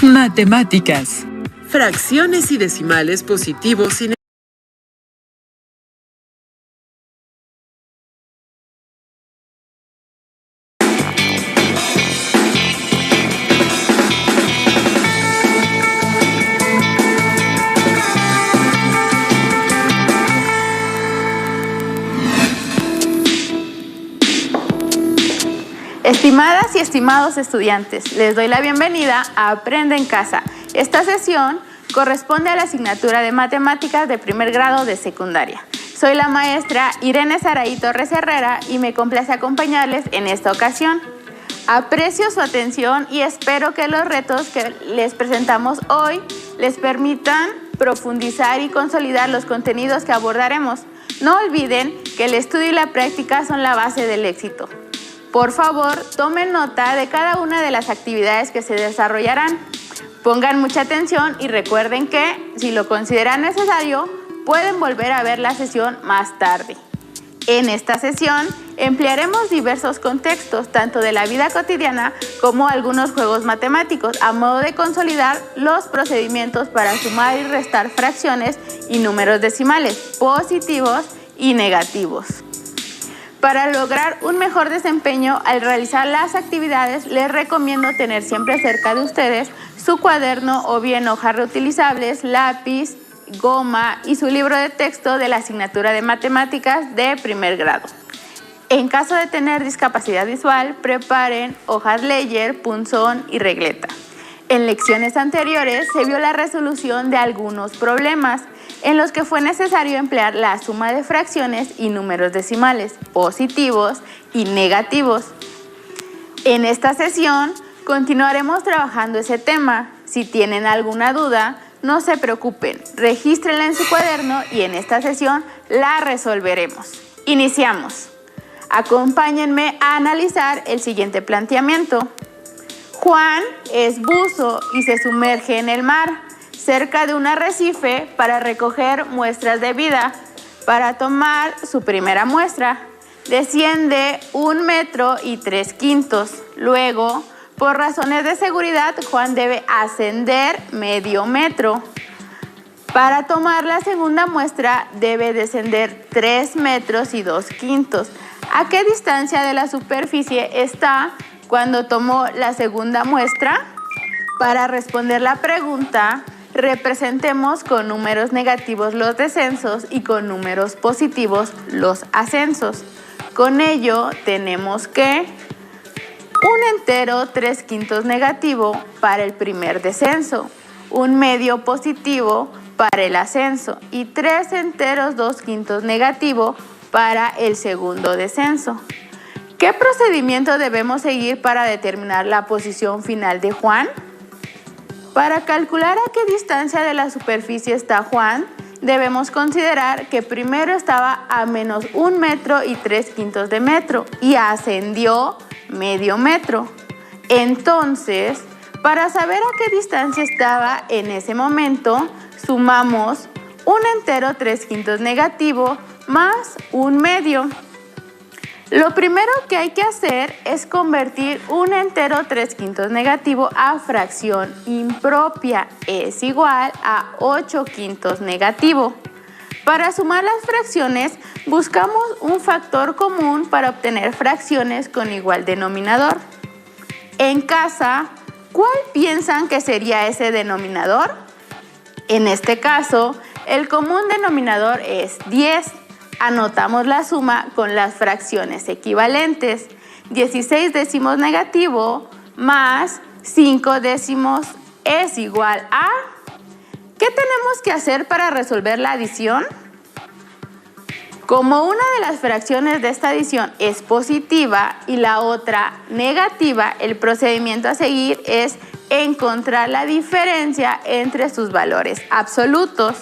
Matemáticas. Fracciones y decimales positivos y Estimadas y estimados estudiantes, les doy la bienvenida a Aprende en Casa. Esta sesión corresponde a la asignatura de Matemáticas de primer grado de secundaria. Soy la maestra Irene Saraí Torres Herrera y me complace acompañarles en esta ocasión. Aprecio su atención y espero que los retos que les presentamos hoy les permitan profundizar y consolidar los contenidos que abordaremos. No olviden que el estudio y la práctica son la base del éxito. Por favor, tomen nota de cada una de las actividades que se desarrollarán. Pongan mucha atención y recuerden que, si lo consideran necesario, pueden volver a ver la sesión más tarde. En esta sesión, emplearemos diversos contextos, tanto de la vida cotidiana como algunos juegos matemáticos, a modo de consolidar los procedimientos para sumar y restar fracciones y números decimales, positivos y negativos. Para lograr un mejor desempeño al realizar las actividades, les recomiendo tener siempre cerca de ustedes su cuaderno o bien hojas reutilizables, lápiz, goma y su libro de texto de la asignatura de Matemáticas de primer grado. En caso de tener discapacidad visual, preparen hojas Ledger, punzón y regleta. En lecciones anteriores se vio la resolución de algunos problemas en los que fue necesario emplear la suma de fracciones y números decimales, positivos y negativos. En esta sesión continuaremos trabajando ese tema. Si tienen alguna duda, no se preocupen, regístrenla en su cuaderno y en esta sesión la resolveremos. Iniciamos. Acompáñenme a analizar el siguiente planteamiento. Juan es buzo y se sumerge en el mar, cerca de un arrecife para recoger muestras de vida. Para tomar su primera muestra, desciende 1 metro y 3/5. Luego, por razones de seguridad, Juan debe ascender medio metro. Para tomar la segunda muestra, debe descender 3 metros y 2/5. ¿A qué distancia de la superficie está cuando tomó la segunda muestra? Para responder la pregunta, representemos con números negativos los descensos y con números positivos los ascensos. Con ello tenemos que 1 entero 3/5 negativo para el primer descenso, 1 medio positivo para el ascenso y 3 enteros 2/5 negativo para el segundo descenso. ¿Qué procedimiento debemos seguir para determinar la posición final de Juan? Para calcular a qué distancia de la superficie está Juan, debemos considerar que primero estaba a menos 1 metro y 3/5 de metro y ascendió medio metro. Entonces, para saber a qué distancia estaba en ese momento, sumamos 1 entero 3/5 negativo más 1 medio. Lo primero que hay que hacer es convertir 1 entero 3/5 negativo a fracción impropia. Es igual a 8/5 negativo. Para sumar las fracciones, buscamos un factor común para obtener fracciones con igual denominador. En casa, ¿cuál piensan que sería ese denominador? En este caso, el común denominador es 10. Anotamos la suma con las fracciones equivalentes. 16 décimos negativo más 5 décimos es igual a... ¿Qué tenemos que hacer para resolver la adición? Como una de las fracciones de esta adición es positiva y la otra negativa, el procedimiento a seguir es encontrar la diferencia entre sus valores absolutos.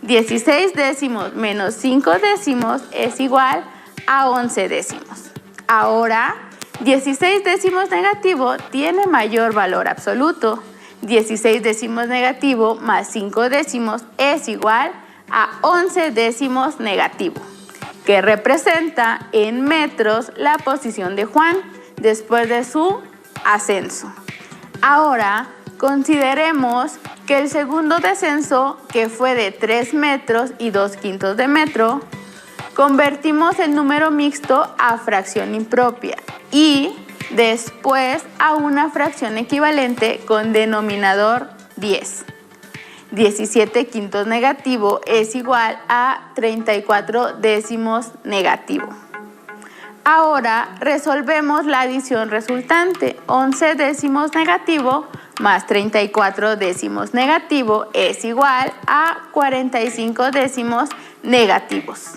16 décimos menos 5 décimos es igual a 11 décimos. Ahora, 16 décimos negativo tiene mayor valor absoluto. 16 décimos negativo más 5 décimos es igual a 11 décimos negativo, que representa en metros la posición de Juan después de su ascenso. Ahora, Consideremos que el segundo descenso, que fue de 3 metros y 2/5 de metro, convertimos el número mixto a fracción impropia y después a una fracción equivalente con denominador 10. 17/5 negativo es igual a 34 décimos negativo. Ahora resolvemos la adición resultante. 11 décimos negativo más 34 décimos negativo es igual a 45 décimos negativos.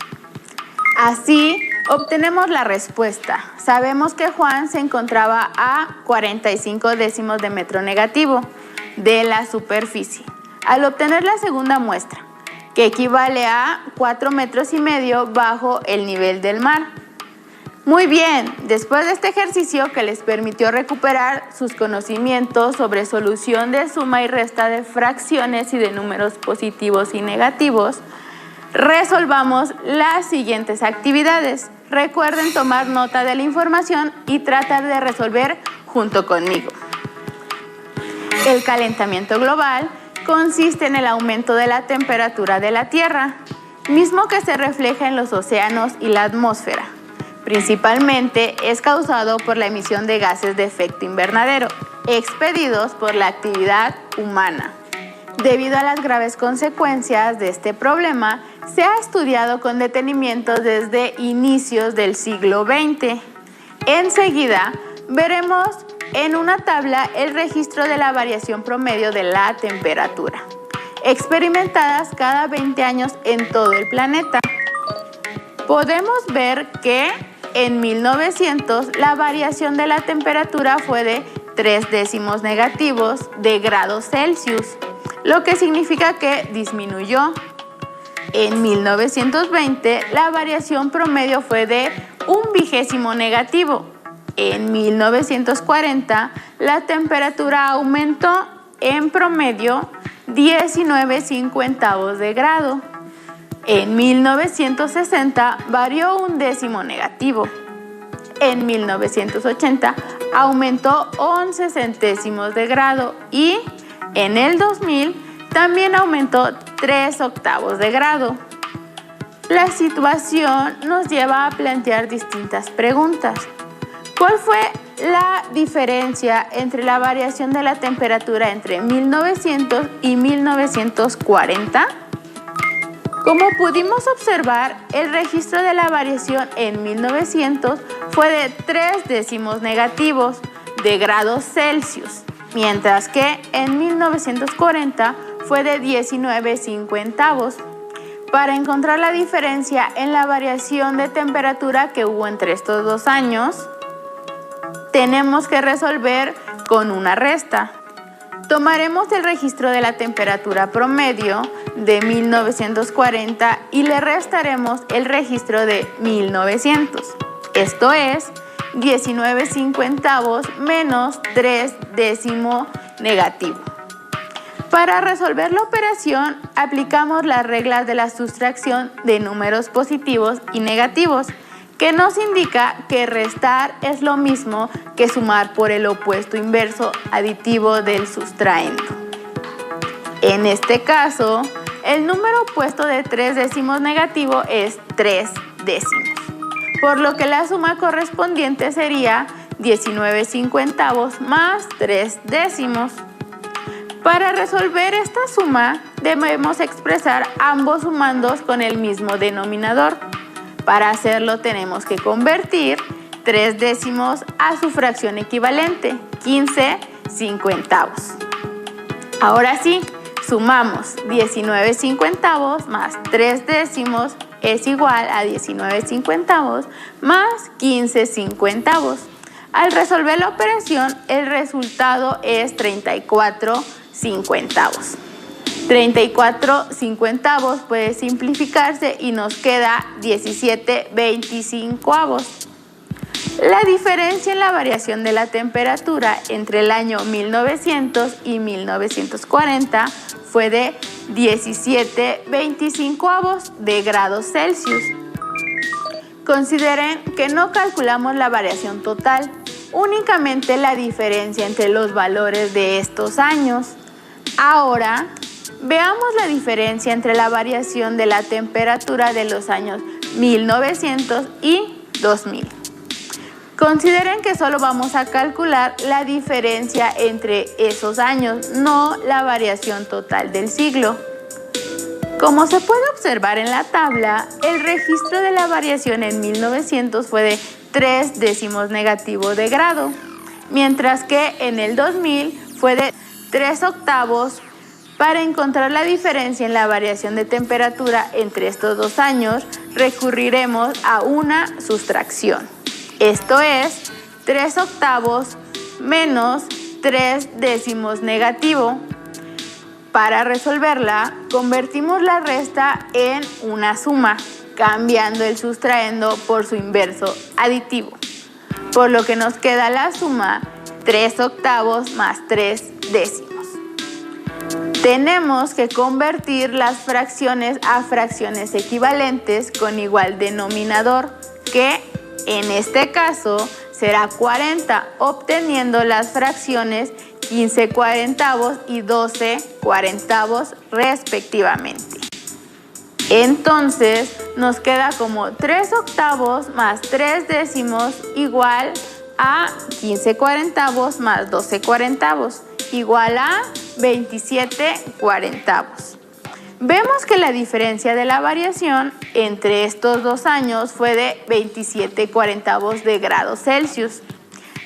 Así obtenemos la respuesta. Sabemos que Juan se encontraba a 45 décimos de metro negativo de la superficie. Al obtener la segunda muestra, que equivale a 4,5 metros bajo el nivel del mar. Muy bien, después de este ejercicio que les permitió recuperar sus conocimientos sobre solución de suma y resta de fracciones y de números positivos y negativos, resolvamos las siguientes actividades. Recuerden tomar nota de la información y tratar de resolver junto conmigo. El calentamiento global consiste en el aumento de la temperatura de la Tierra, mismo que se refleja en los océanos y la atmósfera. Principalmente es causado por la emisión de gases de efecto invernadero, expedidos por la actividad humana. Debido a las graves consecuencias de este problema, se ha estudiado con detenimiento desde inicios del siglo XX. Enseguida, veremos en una tabla el registro de la variación promedio de la temperatura, experimentadas cada 20 años en todo el planeta. Podemos ver que en 1900 la variación de la temperatura fue de 3 décimos negativos de grados Celsius, lo que significa que disminuyó. En 1920 la variación promedio fue de 1/20 negativo. En 1940 la temperatura aumentó en promedio 19/50 de grado. En 1960 varió 1 décimo negativo. En 1980 aumentó 11 centésimos de grado y en el 2000 también aumentó 3/8 de grado. La situación nos lleva a plantear distintas preguntas. ¿Cuál fue la diferencia entre la variación de la temperatura entre 1900 y 1940? Como pudimos observar, el registro de la variación en 1900 fue de 3 décimos negativos de grados Celsius, mientras que en 1940 fue de 19/50. Para encontrar la diferencia en la variación de temperatura que hubo entre estos dos años, tenemos que resolver con una resta. Tomaremos el registro de la temperatura promedio de 1940 y le restaremos el registro de 1900. Esto es 19/50 menos 3 décimo negativo. Para resolver la operación, aplicamos las reglas de la sustracción de números positivos y negativos, que nos indica que restar es lo mismo que sumar por el opuesto inverso aditivo del sustraendo. En este caso, el número opuesto de 3 décimos negativo es 3 décimos, por lo que la suma correspondiente sería 19/50 más 3 décimos. Para resolver esta suma, debemos expresar ambos sumandos con el mismo denominador. Para hacerlo tenemos que convertir 3 décimos a su fracción equivalente, 15/50. Ahora sí, sumamos 19/50 más 3 décimos es igual a 19/50 más 15/50. Al resolver la operación, el resultado es 34/50. 34/50 puede simplificarse y nos queda 17/25. La diferencia en la variación de la temperatura entre el año 1900 y 1940 fue de 17/25 de grados Celsius. Consideren que no calculamos la variación total, únicamente la diferencia entre los valores de estos años. Ahora, veamos la diferencia entre la variación de la temperatura de los años 1900 y 2000. Consideren que solo vamos a calcular la diferencia entre esos años, no la variación total del siglo. Como se puede observar en la tabla, el registro de la variación en 1900 fue de 3 décimos negativo de grado, mientras que en el 2000 fue de 3 octavos. Para encontrar la diferencia en la variación de temperatura entre estos dos años, recurriremos a una sustracción. Esto es 3 octavos menos 3 décimos negativo. Para resolverla, convertimos la resta en una suma, cambiando el sustraendo por su inverso aditivo, por lo que nos queda la suma 3 octavos más 3 décimos. Tenemos que convertir las fracciones a fracciones equivalentes con igual denominador, que en este caso será 40, obteniendo las fracciones 15 cuarentavos y 12 cuarentavos respectivamente. Entonces nos queda como 3 octavos más 3 décimos igual a 15 cuarentavos más 12 cuarentavos, igual a 27 cuarentavos. Vemos que la diferencia de la variación entre estos dos años fue de 27 cuarentavos de grados Celsius.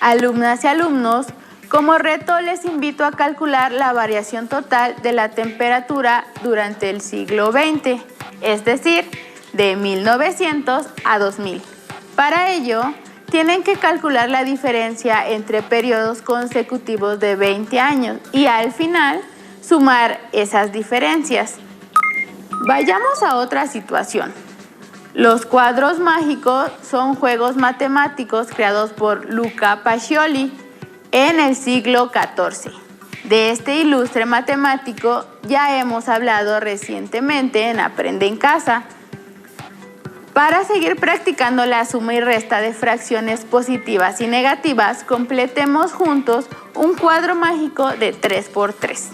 Alumnas y alumnos, como reto les invito a calcular la variación total de la temperatura durante el siglo XX, es decir, de 1900 a 2000. Para ello, tienen que calcular la diferencia entre periodos consecutivos de 20 años y al final sumar esas diferencias. Vayamos a otra situación. Los cuadros mágicos son juegos matemáticos creados por Luca Pacioli en el siglo XIV. De este ilustre matemático ya hemos hablado recientemente en Aprende en Casa. Para seguir practicando la suma y resta de fracciones positivas y negativas, completemos juntos un cuadro mágico de 3×3.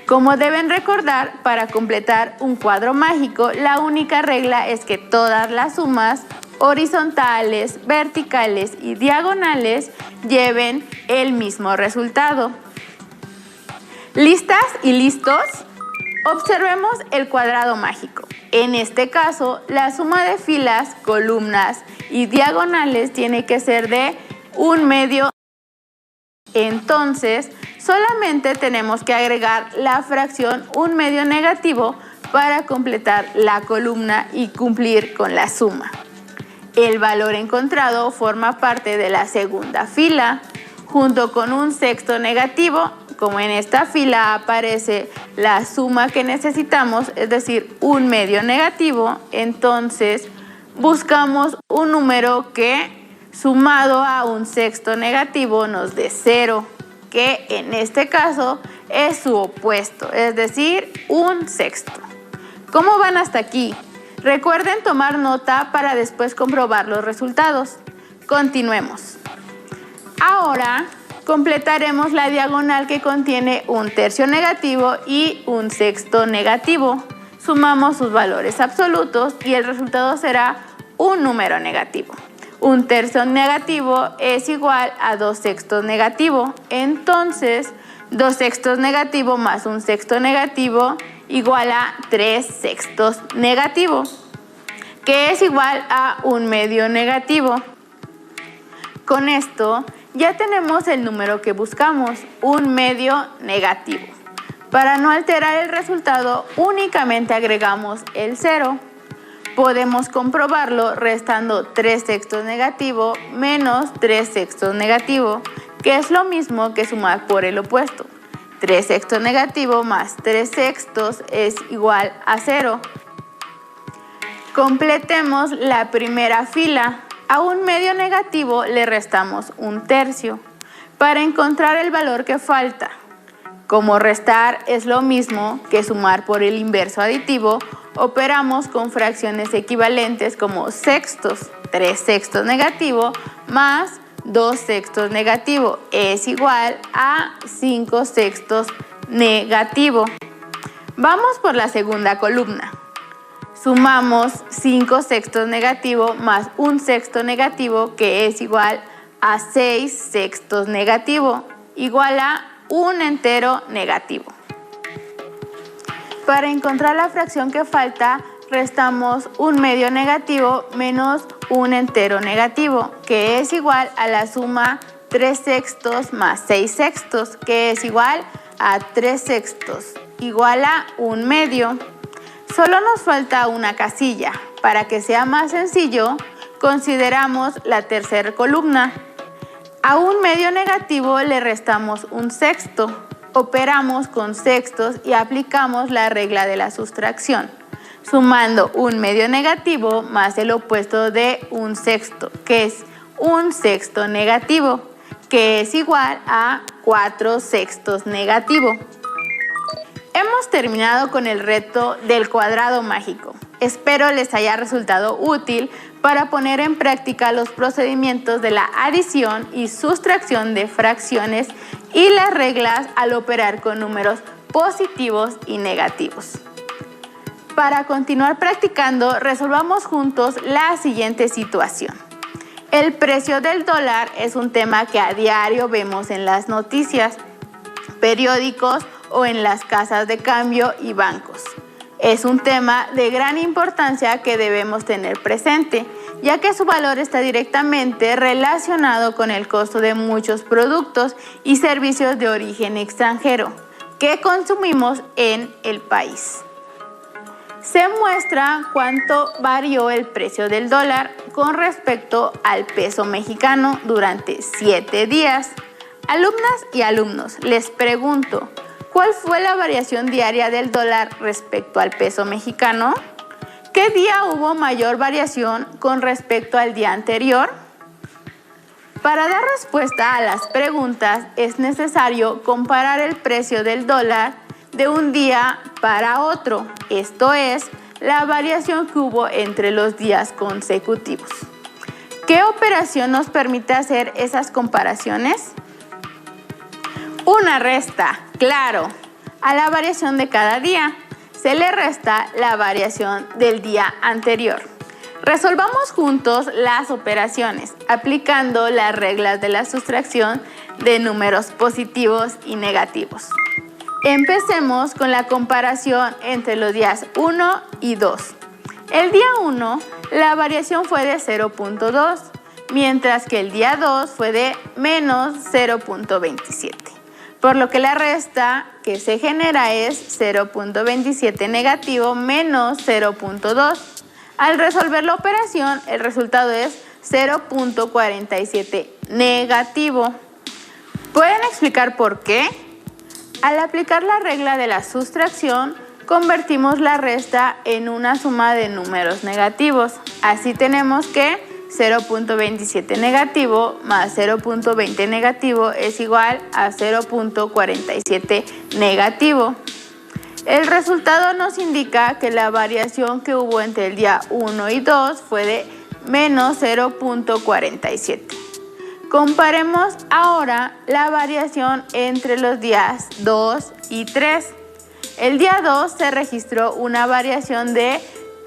Como deben recordar, para completar un cuadro mágico, la única regla es que todas las sumas horizontales, verticales y diagonales lleven el mismo resultado. ¿Listas y listos? Observemos el cuadrado mágico. En este caso, la suma de filas, columnas y diagonales tiene que ser de 1/2. Entonces, solamente tenemos que agregar la fracción 1/2 negativo para completar la columna y cumplir con la suma. El valor encontrado forma parte de la segunda fila, junto con 1/6 negativo. Como en esta fila aparece la suma que necesitamos, es decir, 1/2 negativo, entonces buscamos un número que sumado a 1/6 negativo nos dé 0, que en este caso es su opuesto, es decir, 1/6. ¿Cómo van hasta aquí? Recuerden tomar nota para después comprobar los resultados. Continuemos. Ahora completaremos la diagonal que contiene 1/3 negativo y 1/6 negativo. Sumamos sus valores absolutos y el resultado será un número negativo. 1/3 negativo es igual a 2/6 negativo. Entonces, 2/6 negativo más 1/6 negativo igual a 3/6 negativo, que es igual a 1/2 negativo. Con esto ya tenemos el número que buscamos, 1/2 negativo. Para no alterar el resultado, únicamente agregamos el 0. Podemos comprobarlo restando 3/6 negativo menos 3/6 negativo, que es lo mismo que sumar por el opuesto. 3/6 negativo más 3/6 es igual a 0. Completemos la primera fila. A 1/2 negativo le restamos 1/3 para encontrar el valor que falta. Como restar es lo mismo que sumar por el inverso aditivo, operamos con fracciones equivalentes como sextos. 3/6 negativo más 2/6 negativo es igual a 5/6 negativo. Vamos por la segunda columna. Sumamos 5/6 negativo más 1/6 negativo, que es igual a 6/6 negativo, igual a 1 entero negativo. Para encontrar la fracción que falta, restamos 1 medio negativo menos 1 entero negativo, que es igual a la suma 3/6 más 6/6, que es igual a 3/6, igual a 1 medio. Solo nos falta una casilla. Para que sea más sencillo, consideramos la tercera columna. A 1 medio negativo le restamos 1/6. Operamos con sextos y aplicamos la regla de la sustracción, sumando 1 medio negativo más el opuesto de 1/6, que es 1/6 negativo, que es igual a 4/6 negativo. Hemos terminado con el reto del cuadrado mágico. Espero les haya resultado útil para poner en práctica los procedimientos de la adición y sustracción de fracciones y las reglas al operar con números positivos y negativos. Para continuar practicando, resolvamos juntos la siguiente situación. El precio del dólar es un tema que a diario vemos en las noticias, periódicos o en las casas de cambio y bancos. Es un tema de gran importancia que debemos tener presente, ya que su valor está directamente relacionado con el costo de muchos productos y servicios de origen extranjero que consumimos en el país. Se muestra cuánto varió el precio del dólar con respecto al peso mexicano durante 7 días. Alumnas y alumnos, les pregunto, ¿cuál fue la variación diaria del dólar respecto al peso mexicano? ¿Qué día hubo mayor variación con respecto al día anterior? Para dar respuesta a las preguntas es necesario comparar el precio del dólar de un día para otro, esto es, la variación que hubo entre los días consecutivos. ¿Qué operación nos permite hacer esas comparaciones? Una resta, claro, a la variación de cada día se le resta la variación del día anterior. Resolvamos juntos las operaciones aplicando las reglas de la sustracción de números positivos y negativos. Empecemos con la comparación entre los días 1 y 2. El día 1, la variación fue de 0.2, mientras que el día 2 fue de menos 0.27. Por lo que la resta que se genera es 0.27 negativo menos 0.2. Al resolver la operación, el resultado es 0.47 negativo. ¿Pueden explicar por qué? Al aplicar la regla de la sustracción, convertimos la resta en una suma de números negativos. Así tenemos que 0.27 negativo más 0.20 negativo es igual a 0.47 negativo. El resultado nos indica que la variación que hubo entre el día 1 y 2 fue de menos 0.47. Comparemos ahora la variación entre los días 2 y 3. El día 2 se registró una variación de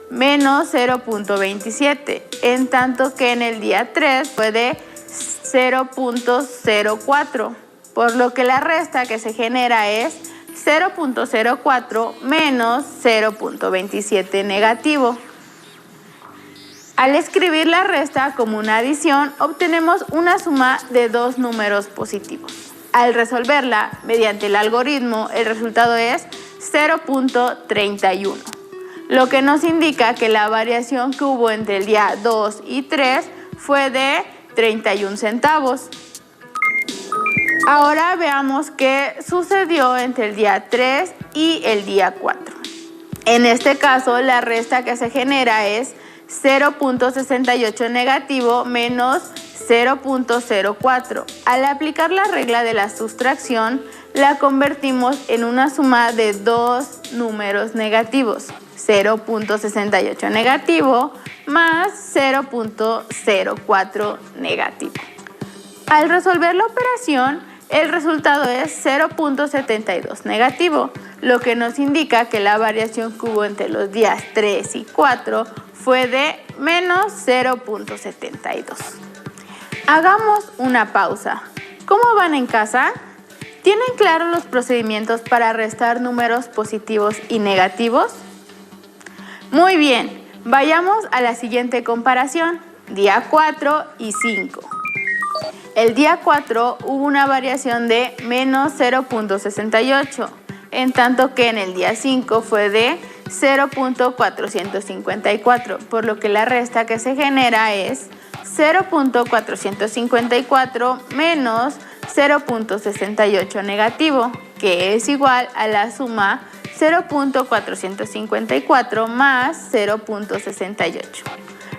menos 0.27, en tanto que en el día 3 fue de 0.04, por lo que la resta que se genera es 0.04 menos 0.27 negativo. Al escribir la resta como una adición, obtenemos una suma de dos números positivos. Al resolverla mediante el algoritmo, el resultado es 0.31, lo que nos indica que la variación que hubo entre el día 2 y 3 fue de 31 centavos. Ahora veamos qué sucedió entre el día 3 y el día 4. En este caso, la resta que se genera es 0.68 negativo menos 0.04. Al aplicar la regla de la sustracción, la convertimos en una suma de dos números negativos, 0.68 negativo más 0.04 negativo. Al resolver la operación, el resultado es 0.72 negativo, lo que nos indica que la variación que hubo entre los días 3 y 4 fue de menos 0.72. Hagamos una pausa. ¿Cómo van en casa? ¿Tienen claros los procedimientos para restar números positivos y negativos? Muy bien, vayamos a la siguiente comparación, día 4 y 5. El día 4 hubo una variación de menos 0.68, en tanto que en el día 5 fue de 0.454, por lo que la resta que se genera es 0.454 menos 0.68 negativo, que es igual a la suma 0.454 más 0.68.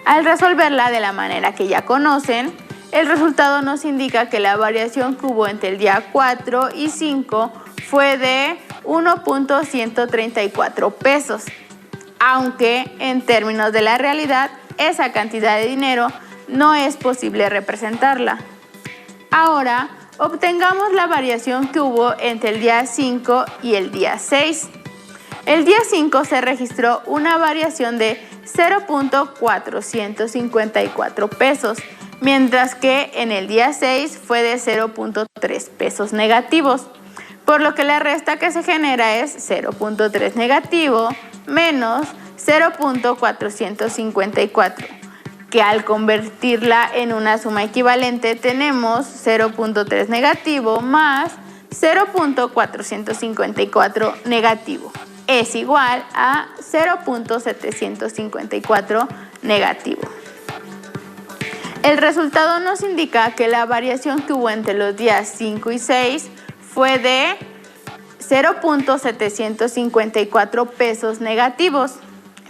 Al resolverla de la manera que ya conocen, el resultado nos indica que la variación que hubo entre el día 4 y 5 fue de 1.134 pesos, aunque en términos de la realidad esa cantidad de dinero no es posible representarla. Ahora obtengamos la variación que hubo entre el día 5 y el día 6. El día 5 se registró una variación de 0.454 pesos, mientras que en el día 6 fue de 0.3 pesos negativos, por lo que la resta que se genera es 0.3 negativo menos 0.454, que al convertirla en una suma equivalente tenemos 0.3 negativo más 0.454 negativo. Es igual a 0.754 negativo. El resultado nos indica que la variación que hubo entre los días 5 y 6 fue de 0.754 pesos negativos.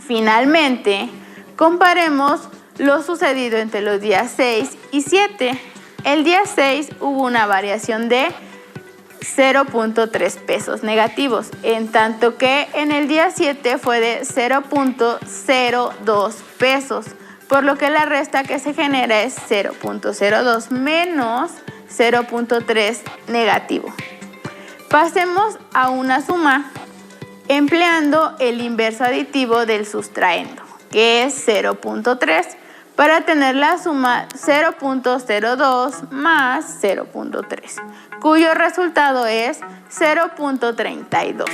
Finalmente, comparemos lo sucedido entre los días 6 y 7. El día 6 hubo una variación de 0.3 pesos negativos, en tanto que en el día 7 fue de 0.02 pesos, por lo que la resta que se genera es 0.02 menos 0.3 negativo. Pasemos a una suma, empleando el inverso aditivo del sustraendo, que es 0.3, para tener la suma 0.02 más 0.3, cuyo resultado es 0.32.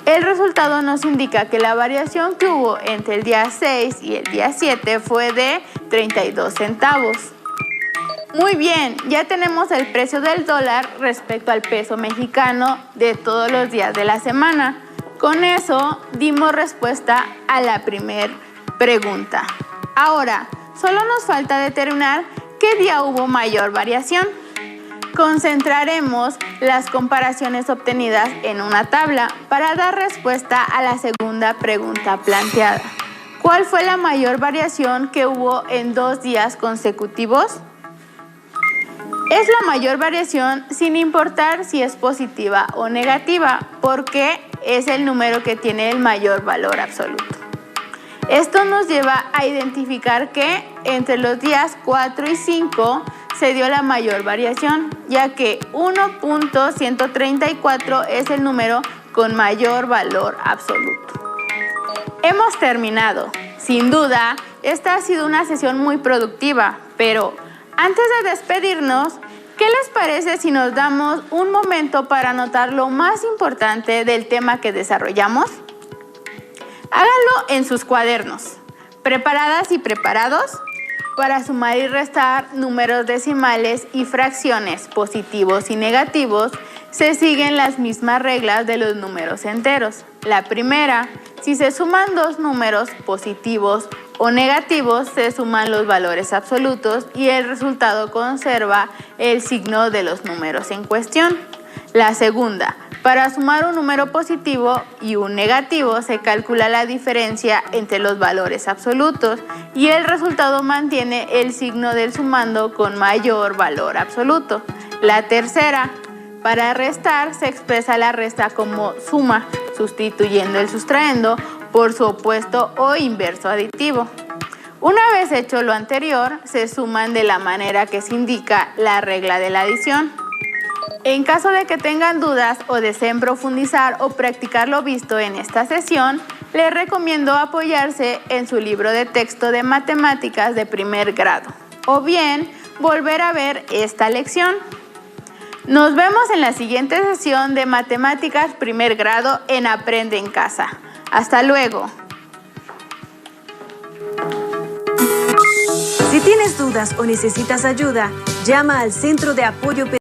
El resultado nos indica que la variación que hubo entre el día 6 y el día 7 fue de 32 centavos. Muy bien, ya tenemos el precio del dólar respecto al peso mexicano de todos los días de la semana. Con eso dimos respuesta a la primera pregunta. Ahora, solo nos falta determinar qué día hubo mayor variación. Concentraremos las comparaciones obtenidas en una tabla para dar respuesta a la segunda pregunta planteada. ¿Cuál fue la mayor variación que hubo en 2 días consecutivos? Es la mayor variación sin importar si es positiva o negativa, porque es el número que tiene el mayor valor absoluto. Esto nos lleva a identificar que entre los días 4 y 5 se dio la mayor variación, ya que 1.134 es el número con mayor valor absoluto. Hemos terminado. Sin duda, esta ha sido una sesión muy productiva, pero antes de despedirnos, ¿qué les parece si nos damos un momento para anotar lo más importante del tema que desarrollamos? Háganlo en sus cuadernos. ¿Preparadas y preparados? Para sumar y restar números decimales y fracciones positivos y negativos, se siguen las mismas reglas de los números enteros. La primera, si se suman 2 números positivos o negativos, se suman los valores absolutos y el resultado conserva el signo de los números en cuestión. La segunda, para sumar un número positivo y un negativo, se calcula la diferencia entre los valores absolutos y el resultado mantiene el signo del sumando con mayor valor absoluto. La tercera, para restar, se expresa la resta como suma, sustituyendo el sustraendo por su opuesto o inverso aditivo. Una vez hecho lo anterior, se suman de la manera que se indica la regla de la adición. En caso de que tengan dudas o deseen profundizar o practicar lo visto en esta sesión, les recomiendo apoyarse en su libro de texto de matemáticas de primer grado o bien volver a ver esta lección. Nos vemos en la siguiente sesión de matemáticas primer grado en Aprende en Casa. Hasta luego. Si tienes dudas o necesitas ayuda, llama al Centro de Apoyo